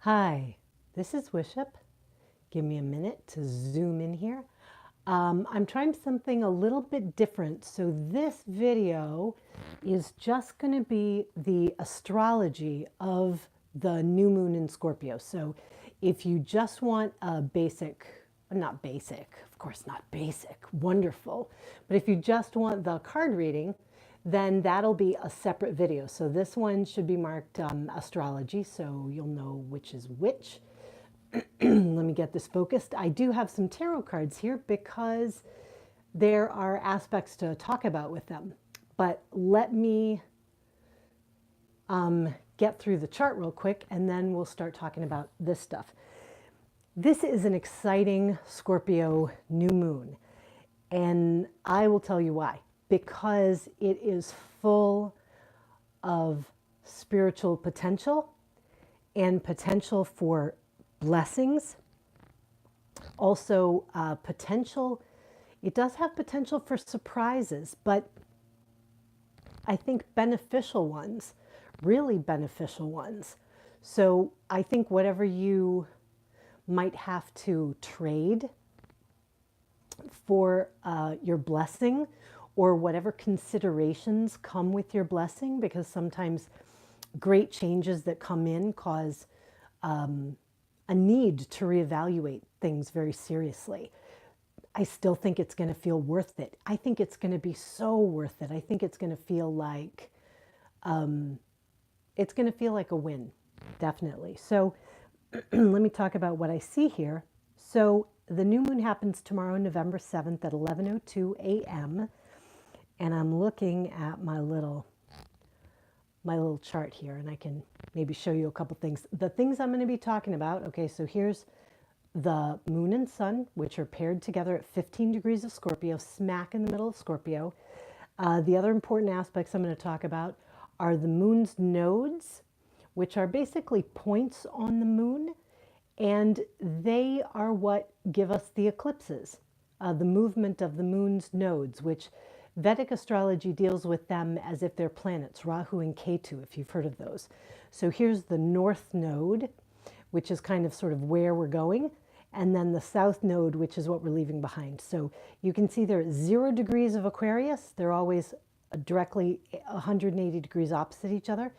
Hi, this is Wishop. Give me a minute to zoom in here. I'm trying something a little bit different. So this video is just going to be the astrology of the new moon in Scorpio. So if you just want a basic, not basic, of course not basic, wonderful, but if you just want the card reading, then that'll be a separate video. So this one should be marked astrology, so you'll know which is which. Let me get this focused. I do have some tarot cards here because there are aspects to talk about with them. But let me get through the chart real quick and then we'll start talking about this stuff. This is an exciting Scorpio new moon, and I will tell you why. Because it is full of spiritual potential and potential for blessings. Also, potential, it does have potential for surprises, but I think beneficial ones, really beneficial ones. So I think whatever you might have to trade for your blessing, or whatever considerations come with your blessing, because sometimes great changes that come in cause a need to reevaluate things very seriously. I still think it's going to feel worth it. I think it's going to be so worth it. I think it's going to feel like a win, definitely. So let me talk about what I see here. So the new moon happens tomorrow, November 7th at 11:02 a.m. And I'm looking at my little chart here, and I can maybe show you a couple things. The things I'm going to be talking about, okay, so here's the moon and sun, which are paired together at 15 degrees of Scorpio, smack in the middle of Scorpio. The other important aspects I'm going to talk about are the moon's nodes, which are basically points on the moon, and they are what give us the eclipses, the movement of the moon's nodes, which Vedic astrology deals with them as if they're planets, Rahu and Ketu, if you've heard of those. So here's the north node, which is kind of sort of where we're going, and then the south node, which is what we're leaving behind. So you can see they're 0 degrees of Aquarius. They're always directly 180 degrees opposite each other,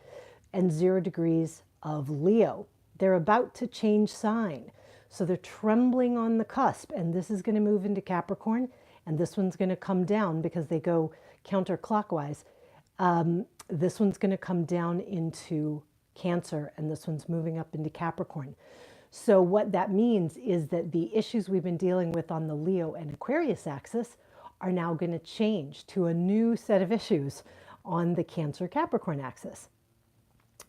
and 0 degrees of Leo. They're about to change sign. So they're trembling on the cusp, and this is going to move into Capricorn, and this one's going to come down because they go counterclockwise. This one's going to come down into Cancer, and this one's moving up into Capricorn. So what that means is that the issues we've been dealing with on the Leo and Aquarius axis are now going to change to a new set of issues on the Cancer-Capricorn axis.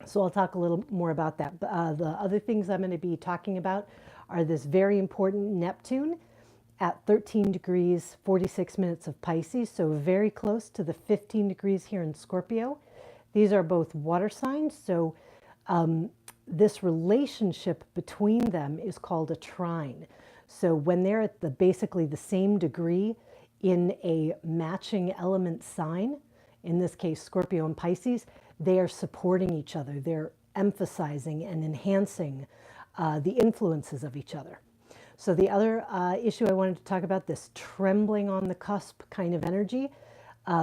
So I'll talk a little more about that. The other things I'm going to be talking about are this very important Neptune at 13 degrees 46 minutes of Pisces, so very close to the 15 degrees here in Scorpio. These are both water signs, so this relationship between them is called a trine. So when they're at basically the same degree in a matching element sign, in this case Scorpio and Pisces, they are supporting each other. They're emphasizing and enhancing the influences of each other. So the other issue I wanted to talk about, this trembling on the cusp kind of energy,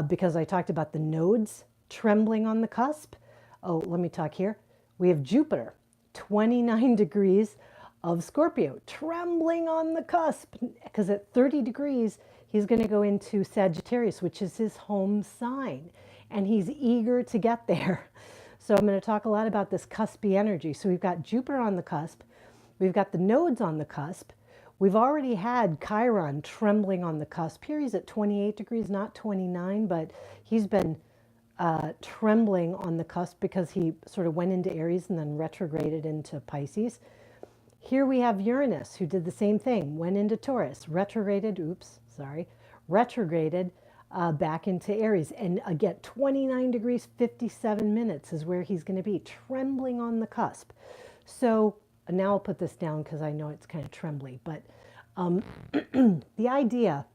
because I talked about the nodes trembling on the cusp. Oh, let me talk here. We have Jupiter, 29 degrees of Scorpio, trembling on the cusp, because at 30 degrees, he's going to go into Sagittarius, which is his home sign, and he's eager to get there. So I'm going to talk a lot about this cuspy energy. So we've got Jupiter on the cusp. We've got the nodes on the cusp. We've already had Chiron trembling on the cusp. Here he's at 28 degrees, not 29, but he's been trembling on the cusp because he sort of went into Aries and then retrograded into Pisces. Here we have Uranus, who did the same thing, went into Taurus, retrograded back into Aries. And again, 29 degrees, 57 minutes is where he's going to be, trembling on the cusp. So now I'll put this down because I know it's kind of trembly, but the idea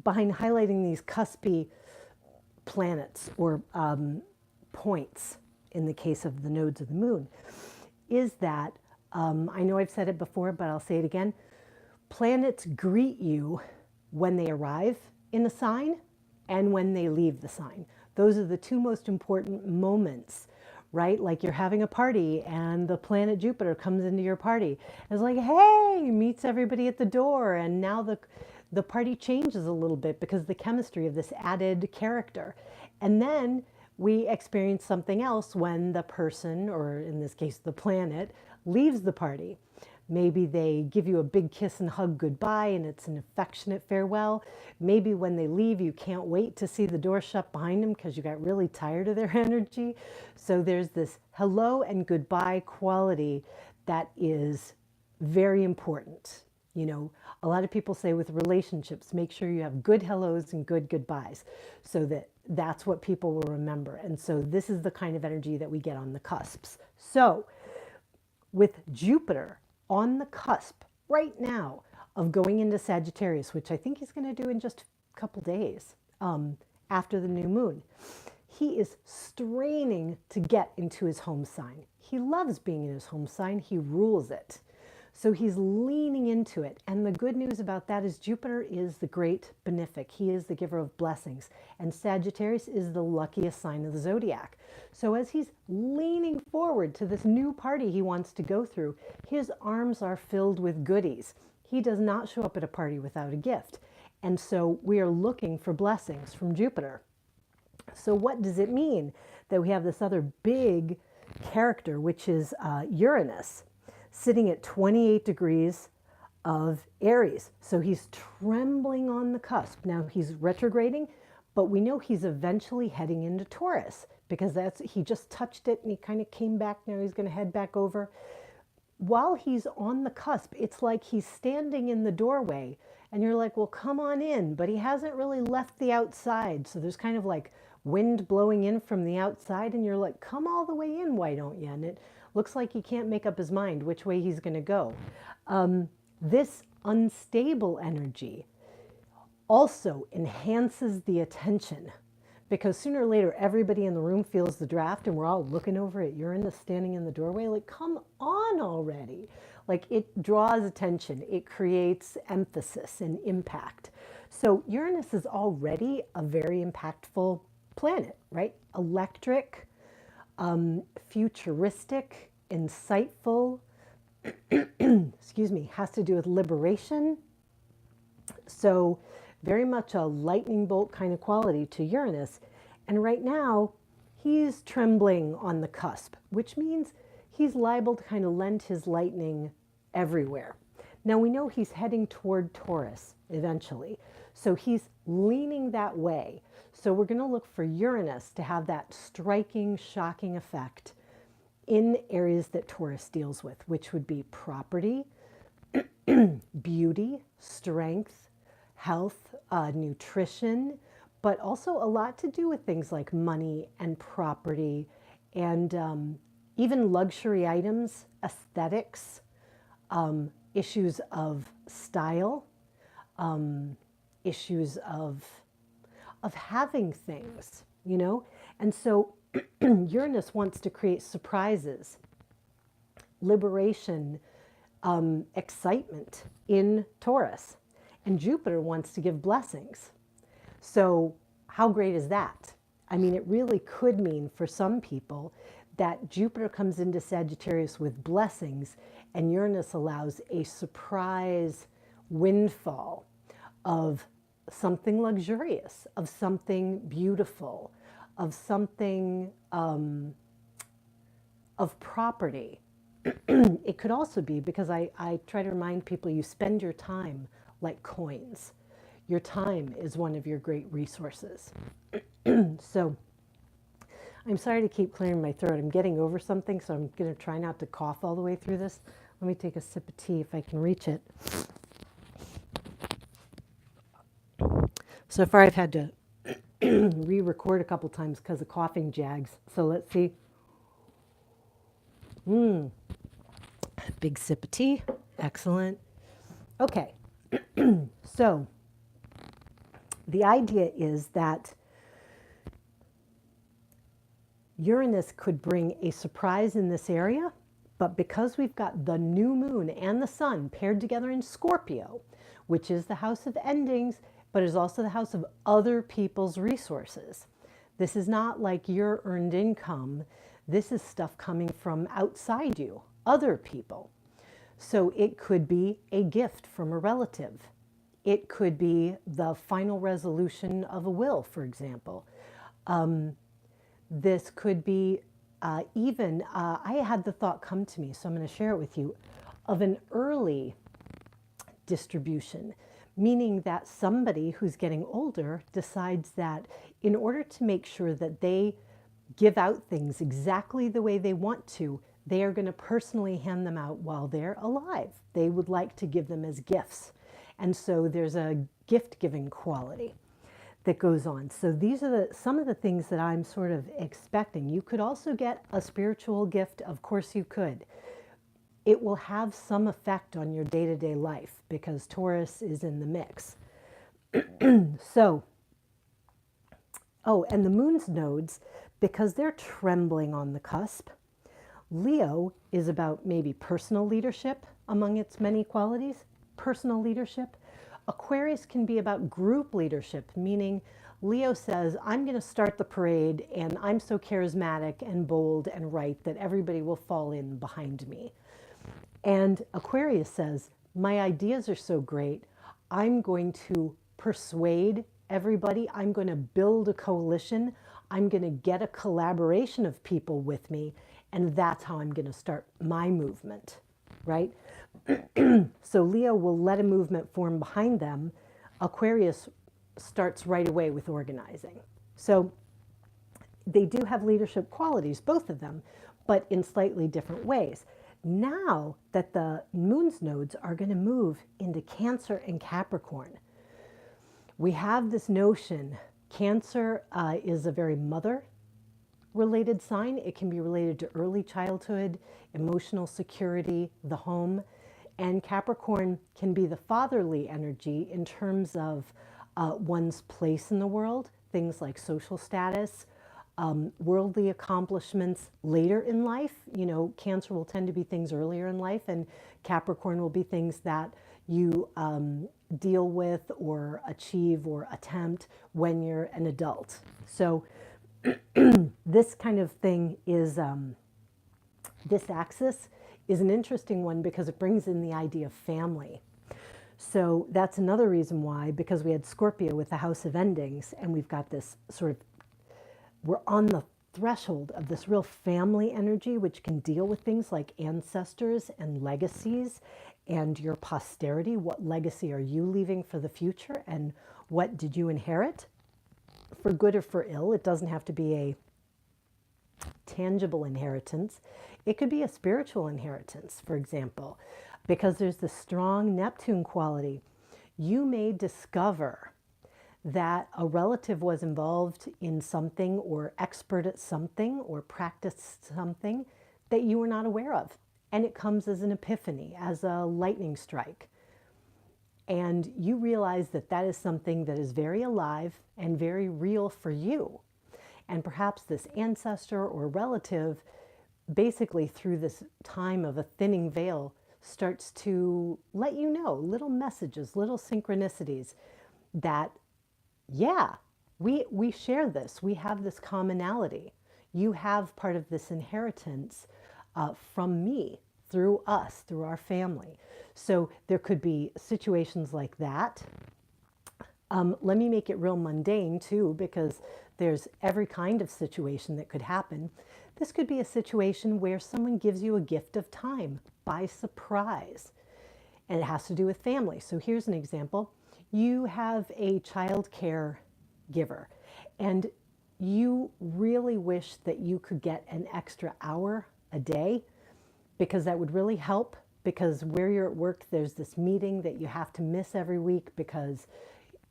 behind highlighting these cuspy planets or points in the case of the nodes of the moon is that, I know I've said it before, but I'll say it again. Planets greet you when they arrive in a sign and when they leave the sign. Those are the two most important moments, right? Like you're having a party and the planet Jupiter comes into your party. It's like, hey, meets everybody at the door. And now the party changes a little bit because the chemistry of this added character. And then we experience something else when the person, or in this case, the planet, leaves the party. Maybe they give you a big kiss and hug goodbye and it's an affectionate farewell. Maybe when they leave, you can't wait to see the door shut behind them because you got really tired of their energy. So there's this hello and goodbye quality that is very important. You know, a lot of people say with relationships, make sure you have good hellos and good goodbyes so that that's what people will remember. And so this is the kind of energy that we get on the cusps. So with Jupiter on the cusp right now of going into Sagittarius, which I think he's going to do in just a couple days after the new moon, he is straining to get into his home sign. He loves being in his home sign. He rules it. So he's leaning into it. And the good news about that is Jupiter is the great benefic. He is the giver of blessings. And Sagittarius is the luckiest sign of the zodiac. So as he's leaning forward to this new party he wants to go through, his arms are filled with goodies. He does not show up at a party without a gift. And so we are looking for blessings from Jupiter. So what does it mean that we have this other big character, which is Uranus, sitting at 28 degrees of Aries. So he's trembling on the cusp. Now he's retrograding, but we know he's eventually heading into Taurus because he just touched it and he kind of came back. Now he's going to head back over. While he's on the cusp, it's like he's standing in the doorway and you're like, well, come on in, but he hasn't really left the outside. So there's kind of like wind blowing in from the outside and you're like, come all the way in, why don't you? And it looks like he can't make up his mind which way he's going to go. This unstable energy also enhances the attention because sooner or later everybody in the room feels the draft and we're all looking over at Uranus standing in the doorway like, come on already. Like it draws attention. It creates emphasis and impact. So Uranus is already a very impactful planet, right? Electric, futuristic, insightful, excuse me, has to do with liberation. So very much a lightning bolt kind of quality to Uranus. And right now he's trembling on the cusp, which means he's liable to kind of lend his lightning everywhere. Now we know he's heading toward Taurus eventually. So he's leaning that way. So we're going to look for Uranus to have that striking, shocking effect in areas that Taurus deals with, which would be property, beauty, strength, health, nutrition, but also a lot to do with things like money and property and even luxury items, aesthetics, issues of style, issues of having things, you know? And so Uranus wants to create surprises, liberation, excitement in Taurus. And Jupiter wants to give blessings. So how great is that? I mean, it really could mean for some people that Jupiter comes into Sagittarius with blessings and Uranus allows a surprise windfall of something luxurious, of something beautiful, of something of property. It could also be, because I try to remind people, you spend your time like coins. Your time is one of your great resources. So I'm sorry to keep clearing my throat. I'm getting over something, so I'm going to try not to cough all the way through this. Let me take a sip of tea if I can reach it. So far I've had to re-record a couple times because of coughing jags. So let's see. Big sip of tea. Excellent. Okay. So the idea is that Uranus could bring a surprise in this area, But because we've got the new moon and the sun paired together in Scorpio, which is the house of endings, but is also the house of other people's resources. This is not like your earned income. This is stuff coming from outside you, other people. So it could be a gift from a relative. It could be the final resolution of a will, for example. This could be I had the thought come to me, so I'm going to share it with you, of an early distribution, meaning that somebody who's getting older decides that in order to make sure that they give out things exactly the way they want to, they are going to personally hand them out while they're alive. They would like to give them as gifts. And so there's a gift-giving quality that goes on. So these are some of the things that I'm sort of expecting. You could also get a spiritual gift. Of course you could. It will have some effect on your day-to-day life because Taurus is in the mix. So, and the moon's nodes, because they're trembling on the cusp, Leo is about maybe personal leadership among its many qualities, personal leadership. Aquarius can be about group leadership, meaning Leo says, I'm going to start the parade and I'm so charismatic and bold and right that everybody will fall in behind me. And Aquarius says, my ideas are so great, I'm going to persuade everybody, I'm going to build a coalition, I'm going to get a collaboration of people with me, and that's how I'm going to start my movement, right? So Leo will let a movement form behind them. Aquarius starts right away with organizing. So they do have leadership qualities, both of them, but in slightly different ways. Now that the moon's nodes are going to move into Cancer and Capricorn, we have this notion, Cancer is a very mother-related sign. It can be related to early childhood, emotional security, the home. And Capricorn can be the fatherly energy in terms of one's place in the world, things like social status, worldly accomplishments later in life. You know, Cancer will tend to be things earlier in life, and Capricorn will be things that you deal with or achieve or attempt when you're an adult. So this kind of thing is, this axis is an interesting one because it brings in the idea of family. So that's another reason why, because we had Scorpio with the house of endings, and we've got this sort of, we're on the threshold of this real family energy, which can deal with things like ancestors and legacies and your posterity. What legacy are you leaving for the future, and what did you inherit, for good or for ill? It doesn't have to be a tangible inheritance. It could be a spiritual inheritance, for example, because there's the strong Neptune quality. You may discover that a relative was involved in something or expert at something or practiced something that you were not aware of. And it comes as an epiphany, as a lightning strike. And you realize that that is something that is very alive and very real for you. And perhaps this ancestor or relative, basically through this time of a thinning veil, starts to let you know little messages, little synchronicities that, yeah, we share this. We have this commonality. You have part of this inheritance from me, through us, through our family. So there could be situations like that. Let me make it real mundane too, because there's every kind of situation that could happen. This could be a situation where someone gives you a gift of time by surprise, and it has to do with family. So here's an example. You have a child care giver, and you really wish that you could get an extra hour a day, because that would really help, because where you're at work, there's this meeting that you have to miss every week because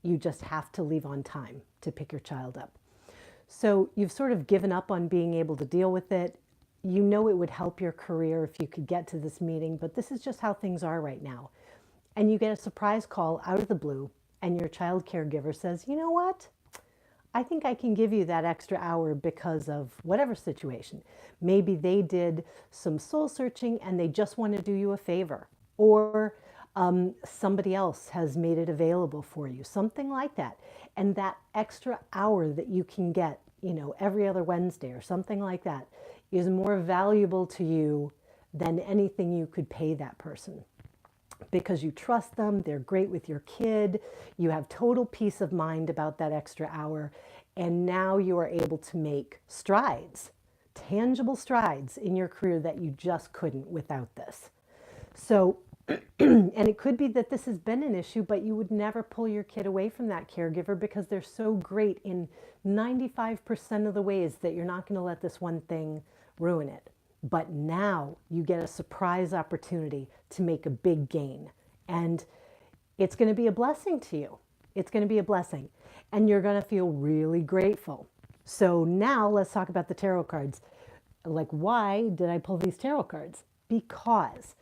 you just have to leave on time to pick your child up. So you've sort of given up on being able to deal with it. You know it would help your career if you could get to this meeting, but this is just how things are right now. And you get a surprise call out of the blue, and your child caregiver says, you know what? I think I can give you that extra hour because of whatever situation. Maybe they did some soul searching and they just want to do you a favor, or somebody else has made it available for you, something like that. And that extra hour that you can get, you know, every other Wednesday or something like that is more valuable to you than anything you could pay that person, because you trust them, they're great with your kid, you have total peace of mind about that extra hour, and now you are able to make strides, tangible strides in your career that you just couldn't without this. So, and it could be that this has been an issue, but you would never pull your kid away from that caregiver because they're so great in 95% of the ways that you're not going to let this one thing ruin it. But now you get a surprise opportunity to make a big gain. And it's going to be a blessing to you. It's going to be a blessing. And you're going to feel really grateful. So now let's talk about the tarot cards. Like, why did I pull these tarot cards? Because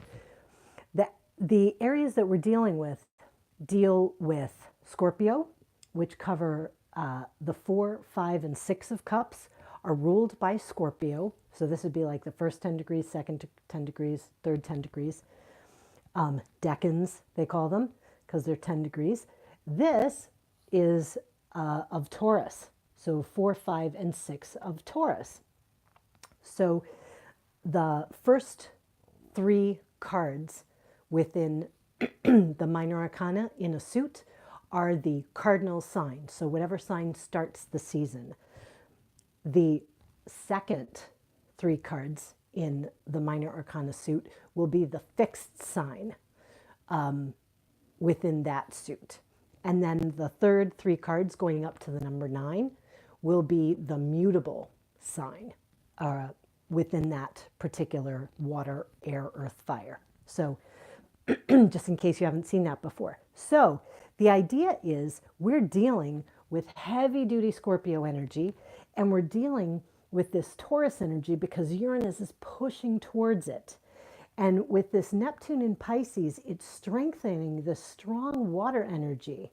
the areas that we're dealing with deal with Scorpio, which cover the 4, 5, and 6 of cups, are ruled by Scorpio. So this would be like the first 10 degrees, second 10 degrees, third 10 degrees. Decans, they call them, because they're 10 degrees. This is of Taurus. So 4, 5, and 6 of Taurus. So the first 3 cards within the minor arcana in a suit are the cardinal sign. So whatever sign starts the season. The second 3 cards in the minor arcana suit will be the fixed sign within that suit. And then the third 3 cards going up to the number 9 will be the mutable sign within that particular water, air, earth, fire. So just in case you haven't seen that before. So the idea is we're dealing with heavy duty Scorpio energy, and we're dealing with this Taurus energy because Uranus is pushing towards it. And with this Neptune in Pisces, it's strengthening the strong water energy.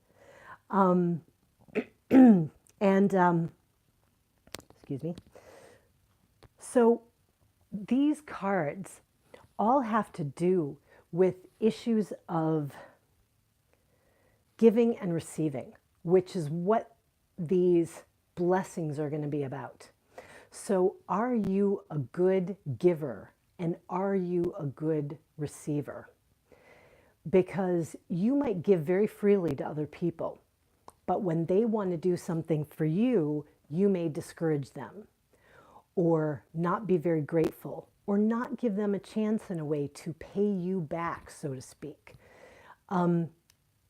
Excuse me. So these cards all have to do with issues of giving and receiving, which is what these blessings are going to be about. So are you a good giver and are you a good receiver? Because you might give very freely to other people, but when they want to do something for you, you may discourage them or not be very grateful or not give them a chance in a way to pay you back, so to speak.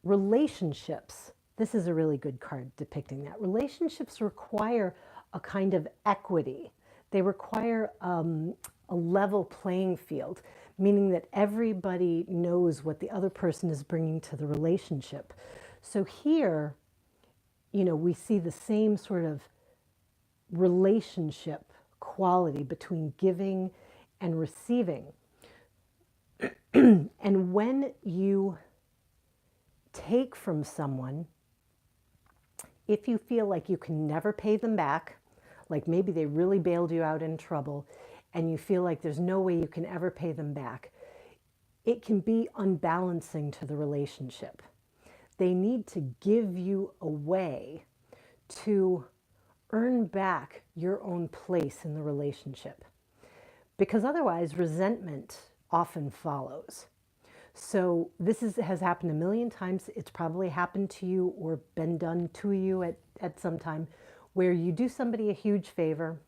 Relationships, this is a really good card depicting that. Relationships require a kind of equity. They require a level playing field, meaning that everybody knows what the other person is bringing to the relationship. So here, you know, we see the same sort of relationship quality between giving and receiving. And when you take from someone, if you feel like you can never pay them back, like maybe they really bailed you out in trouble and you feel like there's no way you can ever pay them back, it can be unbalancing to the relationship. They need to give you a way to earn back your own place in the relationship, because otherwise resentment often follows. So this has happened a million times. It's probably happened to you or been done to you at some time, where you do somebody a huge favor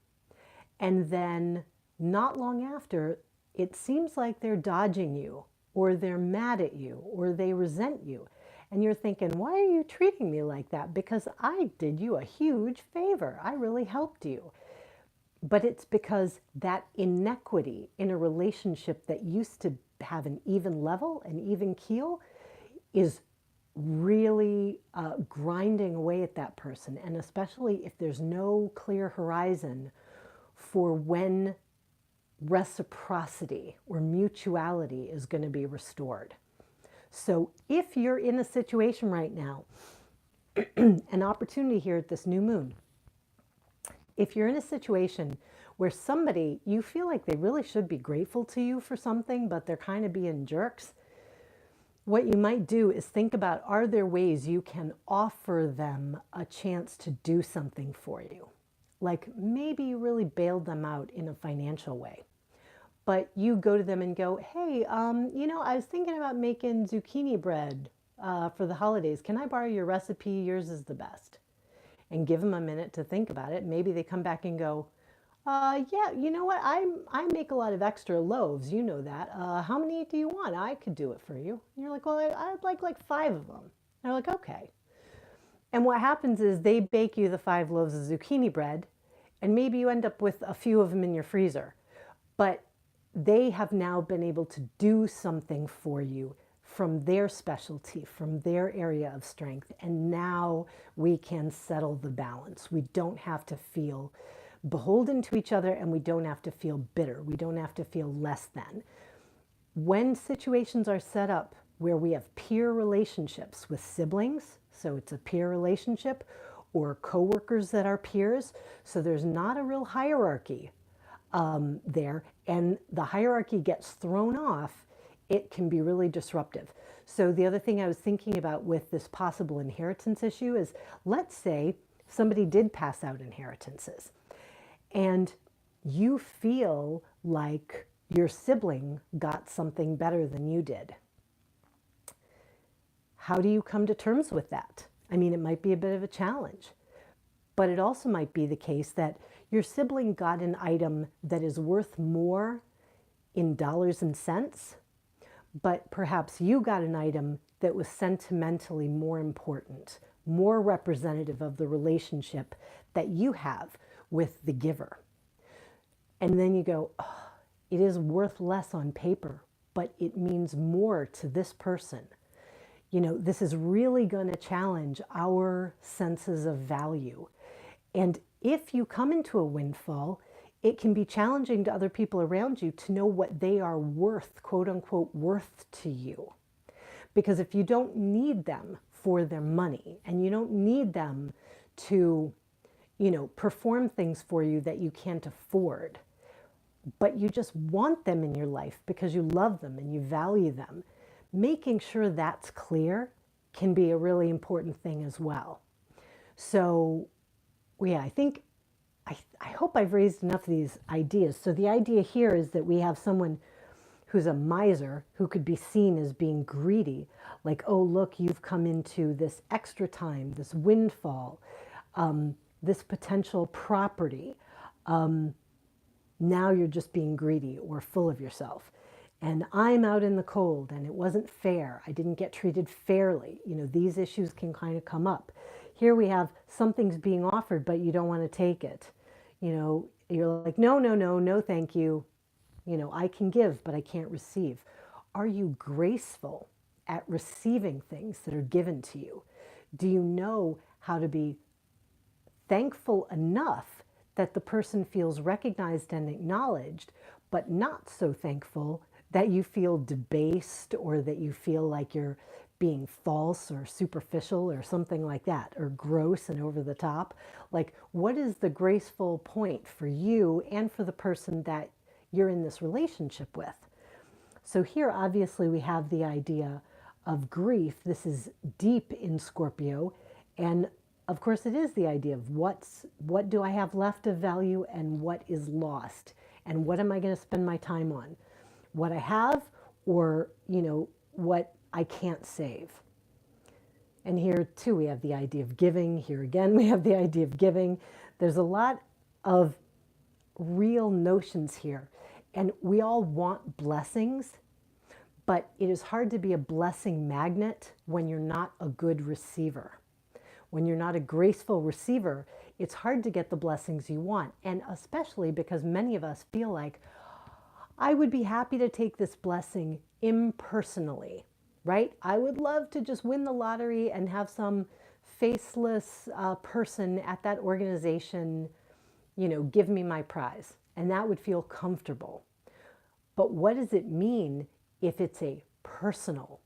and then not long after, it seems like they're dodging you or they're mad at you or they resent you. And you're thinking, why are you treating me like that? Because I did you a huge favor. I really helped you. But it's because that inequity in a relationship that used to have an even level, an even keel, is really grinding away at that person. And especially if there's no clear horizon for when reciprocity or mutuality is going to be restored. So if you're in a situation right now, an opportunity here at this new moon, if you're in a situation where somebody, you feel like they really should be grateful to you for something, but they're kind of being jerks, what you might do is think about, are there ways you can offer them a chance to do something for you? Like maybe you really bailed them out in a financial way, but you go to them and go, hey, I was thinking about making zucchini bread for the holidays. Can I borrow your recipe? Yours is the best. And give them a minute to think about it. Maybe they come back and go, yeah, you know what? I make a lot of extra loaves. You know that. How many do you want? I could do it for you. And you're like, well, I'd like 5 of them. And they're like, okay. And what happens is they bake you the 5 loaves of zucchini bread, and maybe you end up with a few of them in your freezer. But they have now been able to do something for you from their specialty, from their area of strength. And now we can settle the balance. We don't have to feel beholden to each other, and we don't have to feel bitter. We don't have to feel less than. When situations are set up where we have peer relationships with siblings, so it's a peer relationship, or coworkers that are peers, so there's not a real hierarchy there, and the hierarchy gets thrown off, it can be really disruptive. So the other thing I was thinking about with this possible inheritance issue is, let's say somebody did pass out inheritances, and you feel like your sibling got something better than you did. How do you come to terms with that? I mean, it might be a bit of a challenge, but it also might be the case that your sibling got an item that is worth more in dollars and cents, but perhaps you got an item that was sentimentally more important, more representative of the relationship that you have with the giver. And then you go, oh, it is worth less on paper, but it means more to this person. You know, this is really going to challenge our senses of value. And if you come into a windfall, it can be challenging to other people around you to know what they are worth, quote unquote, worth to you. Because if you don't need them for their money, and you don't need them to, perform things for you that you can't afford, but you just want them in your life because you love them and you value them, making sure that's clear can be a really important thing as well. So, yeah, I hope I've raised enough of these ideas. So the idea here is that we have someone who's a miser, who could be seen as being greedy, like, oh, look, you've come into this extra time, this windfall, this potential property. Now you're just being greedy or full of yourself. And I'm out in the cold and it wasn't fair. I didn't get treated fairly. These issues can kind of come up. Here we have something's being offered, but you don't want to take it. You're like, no, thank you. I can give, but I can't receive. Are you graceful at receiving things that are given to you? Do you know how to be thankful enough that the person feels recognized and acknowledged, but not so thankful that you feel debased or that you feel like you're being false or superficial or something like that, or gross and over the top? Like, what is the graceful point for you and for the person that you're in this relationship with? So here, obviously, we have the idea of grief. This is deep in Scorpio. And of course, it is the idea of what do I have left of value and what is lost? And what am I going to spend my time on? What I have, or, what I can't save. And here too, we have the idea of giving. Here again, we have the idea of giving. There's a lot of real notions here. And we all want blessings, but it is hard to be a blessing magnet when you're not a good receiver. When you're not a graceful receiver, it's hard to get the blessings you want. And especially because many of us feel like, I would be happy to take this blessing impersonally, right? I would love to just win the lottery and have some faceless person at that organization, give me my prize. And that would feel comfortable. But what does it mean if it's a personal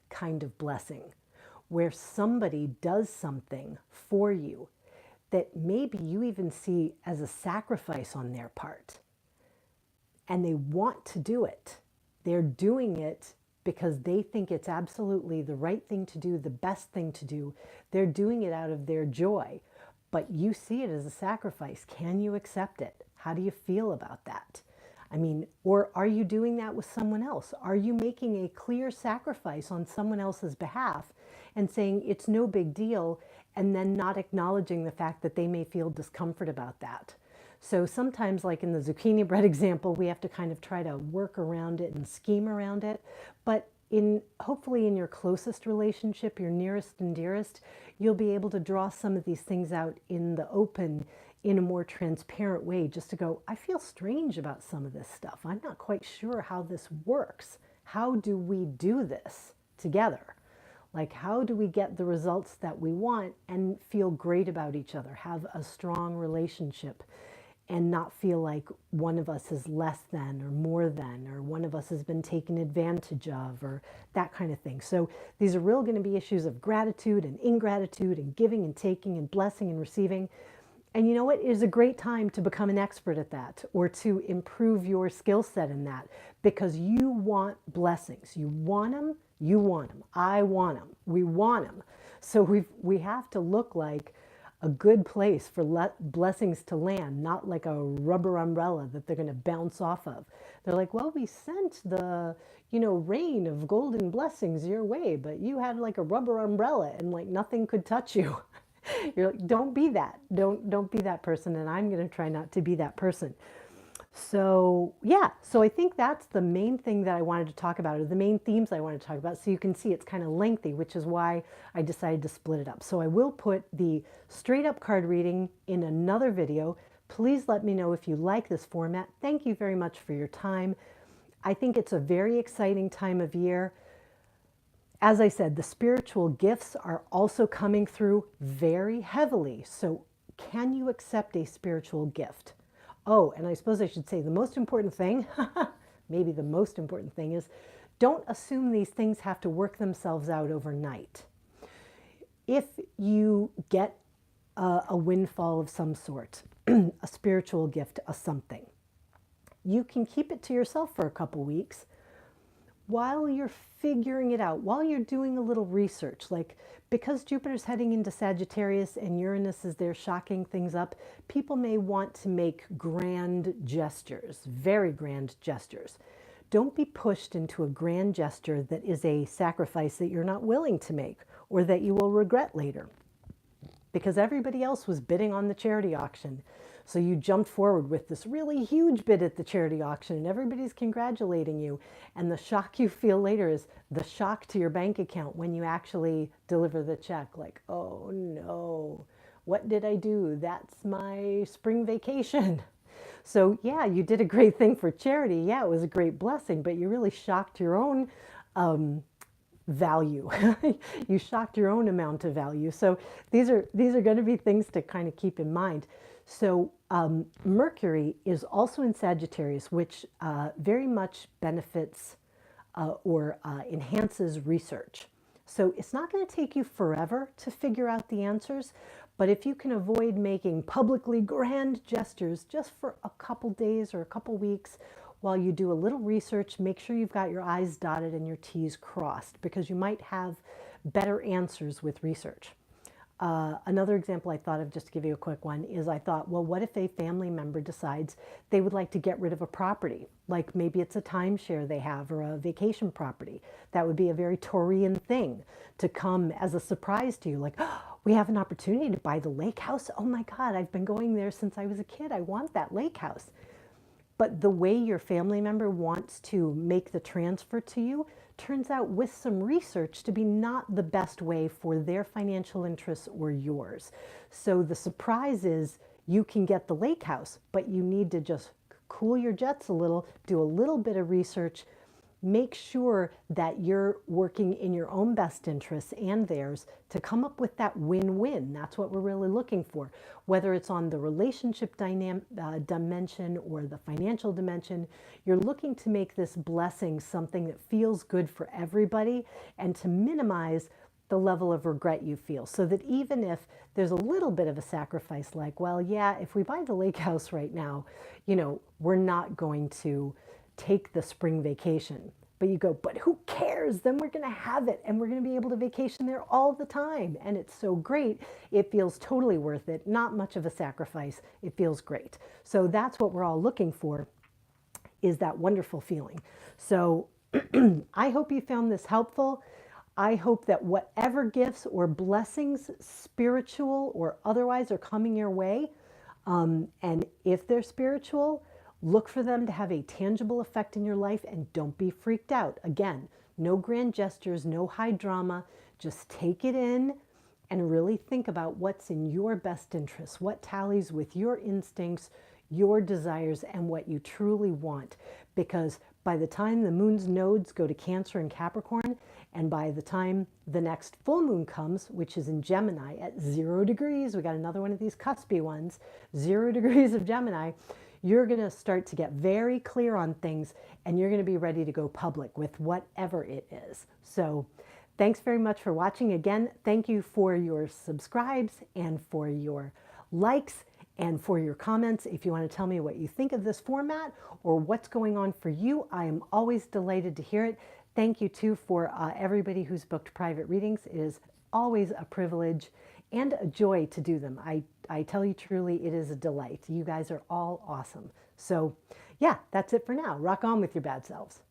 kind of blessing, where somebody does something for you that maybe you even see as a sacrifice on their part. And they want to do it. They're doing it because they think it's absolutely the right thing to do, the best thing to do. They're doing it out of their joy, but you see it as a sacrifice. Can you accept it? How do you feel about that? I mean, or are you doing that with someone else? Are you making a clear sacrifice on someone else's behalf and saying it's no big deal, and then not acknowledging the fact that they may feel discomfort about that? So sometimes, like in the zucchini bread example, we have to kind of try to work around it and scheme around it. But hopefully in your closest relationship, your nearest and dearest, you'll be able to draw some of these things out in the open in a more transparent way, just to go, I feel strange about some of this stuff. I'm not quite sure how this works. How do we do this together? Like, how do we get the results that we want and feel great about each other, have a strong relationship, and not feel like one of us is less than or more than, or one of us has been taken advantage of, or that kind of thing. So these are really going to be issues of gratitude and ingratitude and giving and taking and blessing and receiving. And you know what? It is a great time to become an expert at that, or to improve your skill set in that, because you want blessings. You want them. You want them. I want them. We want them. So we have to look like a good place for blessings to land, not like a rubber umbrella that they're going to bounce off of. They're like, well, we sent the, rain of golden blessings your way, but you had like a rubber umbrella and like nothing could touch you. You're like, don't be that. Don't be that person. And I'm going to try not to be that person. So yeah, so I think that's the main thing that I wanted to talk about, or the main themes I wanted to talk about. So you can see it's kind of lengthy, which is why I decided to split it up. So I will put the straight up card reading in another video. Please let me know if you like this format. Thank you very much for your time. I think it's a very exciting time of year. As I said, the spiritual gifts are also coming through very heavily. So can you accept a spiritual gift? Oh, and I suppose I should say the most important thing, maybe the most important thing, is don't assume these things have to work themselves out overnight. If you get a windfall of some sort, a spiritual gift, a something, you can keep it to yourself for a couple weeks while you're figuring it out, while you're doing a little research. Like, because Jupiter's heading into Sagittarius and Uranus is there shocking things up, people may want to make grand gestures, very grand gestures. Don't be pushed into a grand gesture that is a sacrifice that you're not willing to make, or that you will regret later. Because everybody else was bidding on the charity auction. So you jumped forward with this really huge bid at the charity auction and everybody's congratulating you. And the shock you feel later is the shock to your bank account when you actually deliver the check. Like, oh no, what did I do? That's my spring vacation. So yeah, you did a great thing for charity. Yeah, it was a great blessing, but you really shocked your own value. You shocked your own amount of value. So these are going to be things to kind of keep in mind. So Mercury is also in Sagittarius, which very much benefits or enhances research. So it's not going to take you forever to figure out the answers, but if you can avoid making publicly grand gestures just for a couple days or a couple weeks while you do a little research, make sure you've got your I's dotted and your T's crossed, because you might have better answers with research. Another example I thought of, just to give you a quick one, is I thought, well, what if a family member decides they would like to get rid of a property? Like maybe it's a timeshare they have or a vacation property. That would be a very Taurian thing to come as a surprise to you. Like, oh, we have an opportunity to buy the lake house. Oh my God, I've been going there since I was a kid. I want that lake house. But the way your family member wants to make the transfer to you turns out, with some research, to be not the best way for their financial interests or yours. So the surprise is you can get the lake house, but you need to just cool your jets a little, do a little bit of research, make sure that you're working in your own best interests and theirs to come up with that win-win. That's what we're really looking for. Whether it's on the relationship dimension or the financial dimension, you're looking to make this blessing something that feels good for everybody and to minimize the level of regret you feel. So that even if there's a little bit of a sacrifice, like, well, yeah, if we buy the lake house right now, we're not going to take the spring vacation. But you go, but who cares? Then we're going to have it and we're going to be able to vacation there all the time. And it's so great. It feels totally worth it. Not much of a sacrifice. It feels great. So that's what we're all looking for, is that wonderful feeling. So I hope you found this helpful. I hope that whatever gifts or blessings, spiritual or otherwise, are coming your way, and if they're spiritual, look for them to have a tangible effect in your life, and don't be freaked out. Again, no grand gestures, no high drama. Just take it in and really think about what's in your best interest, what tallies with your instincts, your desires, and what you truly want. Because by the time the moon's nodes go to Cancer and Capricorn, and by the time the next full moon comes, which is in Gemini at 0 degrees, we got another one of these cuspy ones, 0 degrees of Gemini, you're going to start to get very clear on things, and you're going to be ready to go public with whatever it is. So thanks very much for watching. Again, thank you for your subscribes and for your likes and for your comments. If you want to tell me what you think of this format or what's going on for you, I am always delighted to hear it. Thank you too for everybody who's booked private readings. It is always a privilege and a joy to do them. I tell you truly, it is a delight. You guys are all awesome. So yeah, that's it for now. Rock on with your bad selves.